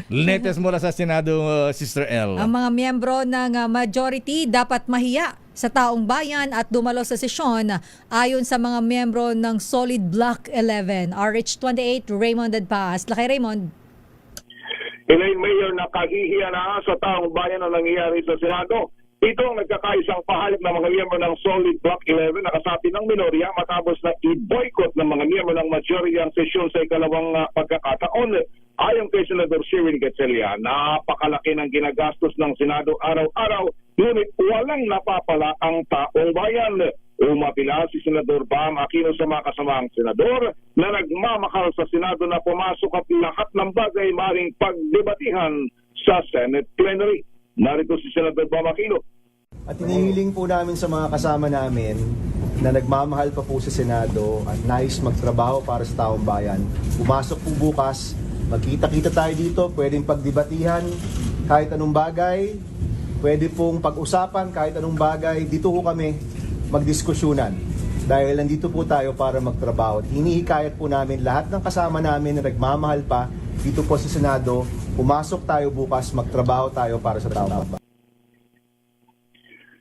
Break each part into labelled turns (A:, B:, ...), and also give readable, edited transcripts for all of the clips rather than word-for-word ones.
A: Latest mula sa Senado, Sister L.
B: Ang mga miyembro ng majority dapat mahiya sa taong bayan at dumalo sa sesyon ayon sa mga miyembro ng Solid Block 11. RH28, Raymond Adpas. Lakay Raymond.
C: Elaine Mayor, nakahihiya na sa taong bayan ang nangyayari sa Senado. Ito ang nagkakaisang pahayag ng mga miyembro ng Solid Block 11 na kasapi ng minorya matapos na i-boycott ng mga miyembro ng majority ang sesyon sa ikalawang pagkakataon. Ayon kay Senador Sherwin Gatchalian, napakalaki ng ginagastos ng Senado araw-araw, ngunit walang napapala ang taong bayan. Umapila si Senador Bam Aquino sa mga kasamahang senador na nagmamakal sa Senado na pumasok at lahat ng bagay maaaring pagdebatihan sa Senate plenary. Narito si Senador Bam Aquino.
D: At inihiling po namin sa mga kasama namin na nagmamahal pa po sa Senado at nais magtrabaho para sa taong bayan. Pumasok po bukas, magkita-kita tayo dito, pwedeng pagdebatihan kahit anong bagay, pwede pong pag-usapan kahit anong bagay. Dito po kami magdiskusyonan dahil nandito po tayo para magtrabaho. At hinihikayat po namin lahat ng kasama namin na nagmamahal pa dito po sa Senado, pumasok tayo bukas, magtrabaho tayo para sa taong bayan.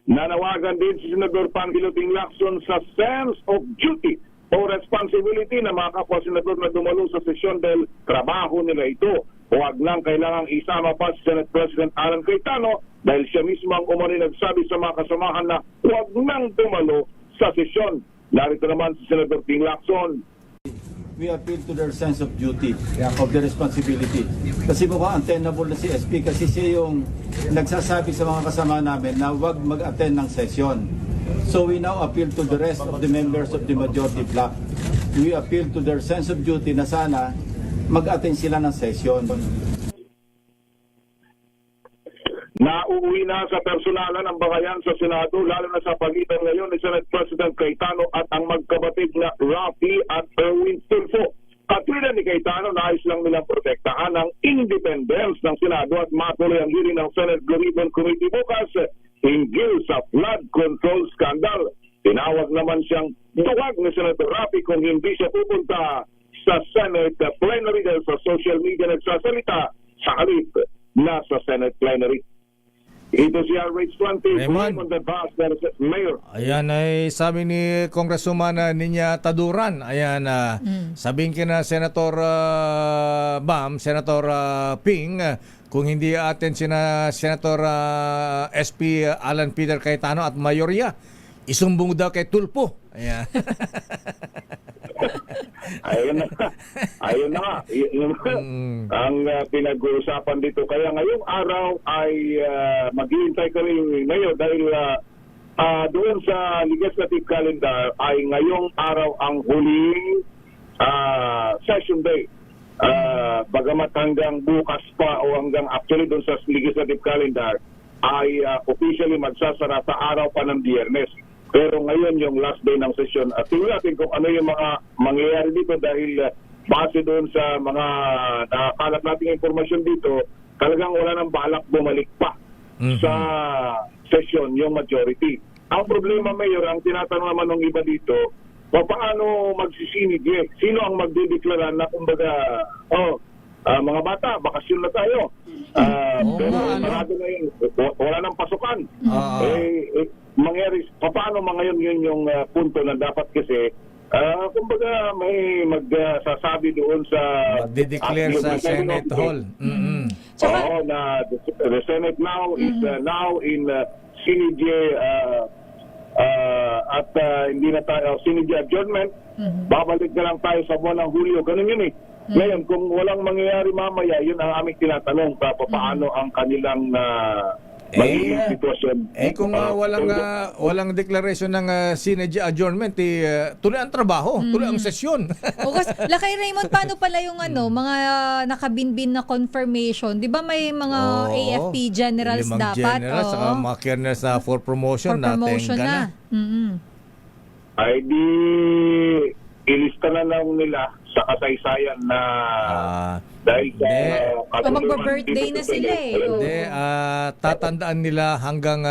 C: Nanawagan din si Senador Pangiloting Lacson sa sense of duty o responsibility na mga kapwa senador na dumalo sa sesyon dahil trabaho nila ito. Huwag lang kailangang isama pa si Senate President Alan Cayetano dahil siya mismo ang umani nagsabi sa mga kasamahan na huwag nang dumalo sa sesyon. Narito naman si Senador Ting Lacson.
E: We appeal to their sense of duty, of their responsibility. Kasi mukhang untenable na si SP kasi siya yung nagsasabi sa mga kasama namin na huwag mag-attend ng session. So we now appeal to the rest of the members of the majority bloc. We appeal to their sense of duty na sana mag-attend sila ng session.
C: Nauuwi na sa personalan ang bakayan sa Senado lalo na sa pagitan ngayon ni Senate President Cayetano at ang magkabatid na Rafi at Erwin Tulfo. Katulad ni Cayetano, nais lang nilang protektahan ang independence ng Senado at matuloy ang hearing ng Senate Blue Ribbon Committee bukas hinggil sa flood control scandal. Tinawag naman siyang duwag ni Senator Rafi kung hindi siya pupunta sa Senate plenary dahil sa social media nagsasalita sa halip na sa Senate plenary. Ito si RH20, Raymond Adpas, Mayor.
A: Ayan ay sabi ni Congresswoman Ninya Taduran. Ayan, sabihin kina Senator Bam, Senator Ping, kung hindi atin sina Senator SP Alan Peter Cayetano at Mayorya, isumbong daw kay Tulpo. Ayan.
C: Ayun na. Ayun na nga. Ang pinag-uusapan dito. Kaya ngayong araw ay maghihintay kami ngayon dahil doon sa legislative calendar ay ngayong araw ang huling session day. Bagamat hanggang bukas pa o hanggang actually doon sa legislative calendar ay officially magsasara sa araw pa ng Biyernes. Pero ngayon yung last day ng session. At tingnan natin kung ano yung mga mangyayari dito dahil base doon sa mga nakakalat nating informasyon dito, talagang wala nang balak bumalik pa sa session yung majority. Ang problema, Mayor, ang tinatanong naman ng iba dito, paano magsisinig? Sino ang magdideklara na kumbaga, mga bata, bakasyon na tayo. Pero marado na yun, wala nang pasukan. Mangyari, paano ngayon yun yung punto na dapat kasi kumbaga may magsasabi doon sa
A: Magde-declare sa Senate Hall.
C: Oo, na the Senate now is now in CNJ at hindi na tayo CNJ adjournment. Babalik na lang tayo sa buwan ng Hulyo. Ganun yun eh. Ngayon, kung walang mangyayari mamaya, yun ang aming tinatanong paano ang kanilang magiging sitwasyon.
A: Kung walang declaration ng synergy adjournment, tuloy ang trabaho, tuloy ang sesyon.
B: Lakay Raymond, paano pala yung mga nakabinbin na confirmation? Di ba may mga AFP generals dapat?
A: Generals, saka mga kernels na for promotion
B: na.
C: Ay di ilista na lang nila sa kasaysayan na dahil sa
A: hindi.
B: Magba-birthday na sila eh.
A: Hindi, tatandaan nila hanggang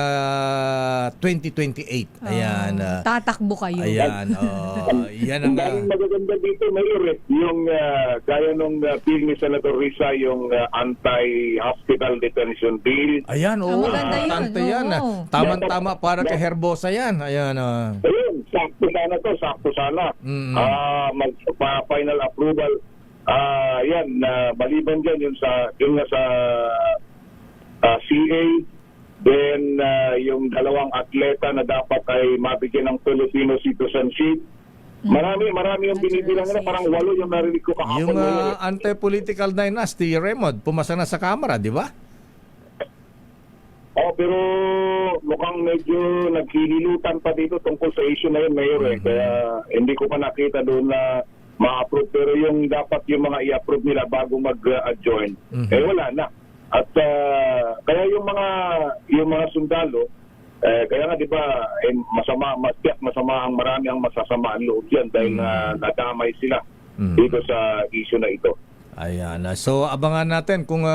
A: 2028. Ayan.
B: Tatakbo kayo.
A: Ayan. Yan ang...
C: Ang daming magaganda dito, Mayor, yung gaya nung bill ni Senator Risa, yung anti-hospital detention bill.
A: Ayan, oo.
B: maganda yun,
A: Importante yan.
B: oo.
A: Tama-tama para kay Herbosa yan. Ayan.
C: Ayun, sakto sana. Mag-final approval. Yan, maliban dyan yung nga sa CA, then yung dalawang atleta na dapat ay mabigyan ng Filipino citizenship. Marami yung binibilang na, parang 8 yung narinig ko kahapon.
A: Yung anti-political dynasty, Raymond, pumasa na sa Kamara, di ba?
C: Pero mukhang medyo naghihilitan pa dito tungkol sa issue na yun, Mayor. Kaya hindi ko pa nakita doon na ma-approve. Pero yung dapat yung mga i-approve nila bago mag-adjoin, wala na. At kaya yung mga sundalo, kaya nga 'di ba, masama ang marami ang masasama ang loob diyan dahil nadamay sila dito sa issue na ito.
A: Ayan. So, abangan natin kung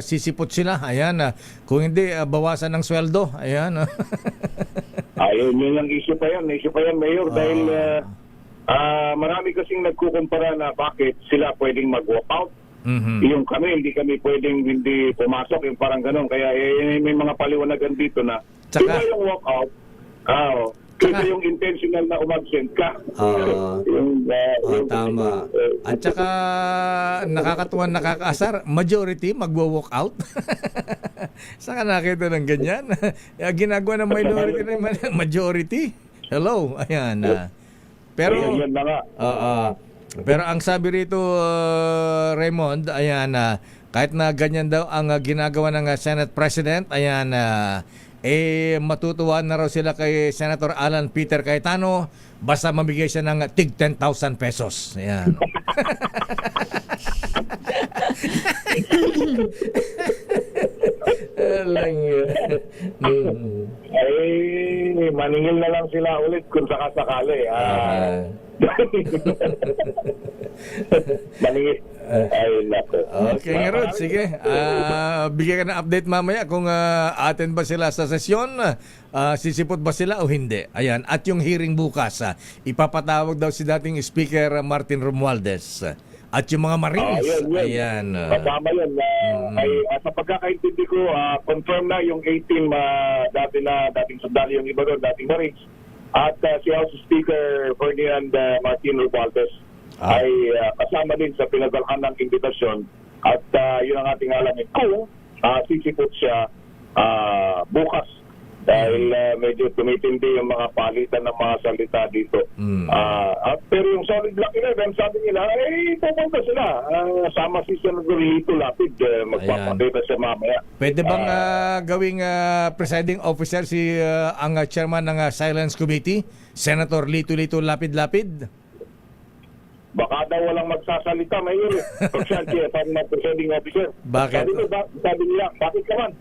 A: sisipot sila. Ayan. Kung hindi, bawasan ng sweldo. Ayan.
C: Ayun, yun ang issue pa yan, Mayor, dahil marami kasing nagkukumpara na bakit sila pwedeng mag-walk out. Yung kami, hindi pwedeng hindi pumasok, yung parang ganun. Kaya may mga paliwanagan dito na
A: Tsaka,
C: yung walk out, kaya yung intentional na umabsent ka.
A: Tama. At saka, nakakatuwa, nakakaasar, majority magwo-walk out. Saka nakita ng ganyan. Ginagawa ng minority na majority. Hello. Ayan. Pero,
C: Ayun na nga.
A: pero ang sabi rito, Raymond, ayan, kahit na ganyan daw ang ginagawa ng Senate President, ayan, matutuwa na raw sila kay Senator Alan Peter Cayetano basta mamigay siya ng tig 10,000 pesos. Ayan.
C: Maningil na lang sila ulit kung sakasakali. Maningil. Ay, nako.
A: Okay, Rod, sige. Bigyan ka ng update mamaya kung attend ba sila sa sesyon, sisipot ba sila o hindi. Ayan. At yung hearing bukas, ipapatawag daw si dating Speaker Martin Romualdez. At yung mga Marines. Ayan.
C: Kasama yun. Sa pagkakaintindi ko, confirm na yung 18 dating sundalo yung iba doon, dating Marines. At si House Speaker Ferdinand Martin Romualdez ay kasama din sa pinadalhan ng imbitasyon. At yun ang ating alamin kung sisipot siya bukas. Dahil medyo tumitindi yung mga palitan ng mga salita dito. Pero yung Solid Block 11, sabi nila, pupunta sila. Sama si Senator Lito Lapid, magpapakita siya mamaya.
A: Pwede bang gawing presiding officer si ang chairman ng Silence Committee, Senator Lito Lapid?
C: Baka daw walang magsasalita, Mayor. Pag siya presiding officer.
A: Bakit?
C: Sabi nila, bakit ka man?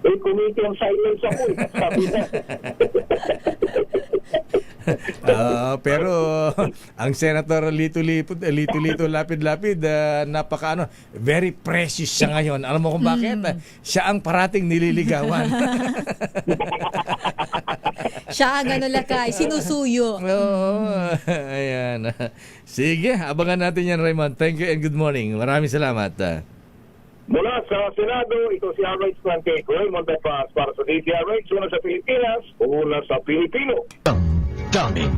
C: Committee on silence ako. Sabi niya.
A: Pero ang Senator Lito Lapid napaka very precious siya ngayon. Alam mo kung bakit? Siya ang parating nililigawan.
B: Siya ang lakay, sinusuyo.
A: Ayan. Sige, abangan natin yan, Raymond. Thank you and good morning. Maraming salamat.
C: Mula sa Senado, ito si RH 28 Raymond Paz para sa DTRH, una sa Pilipinas, una sa Pilipino.
F: Daming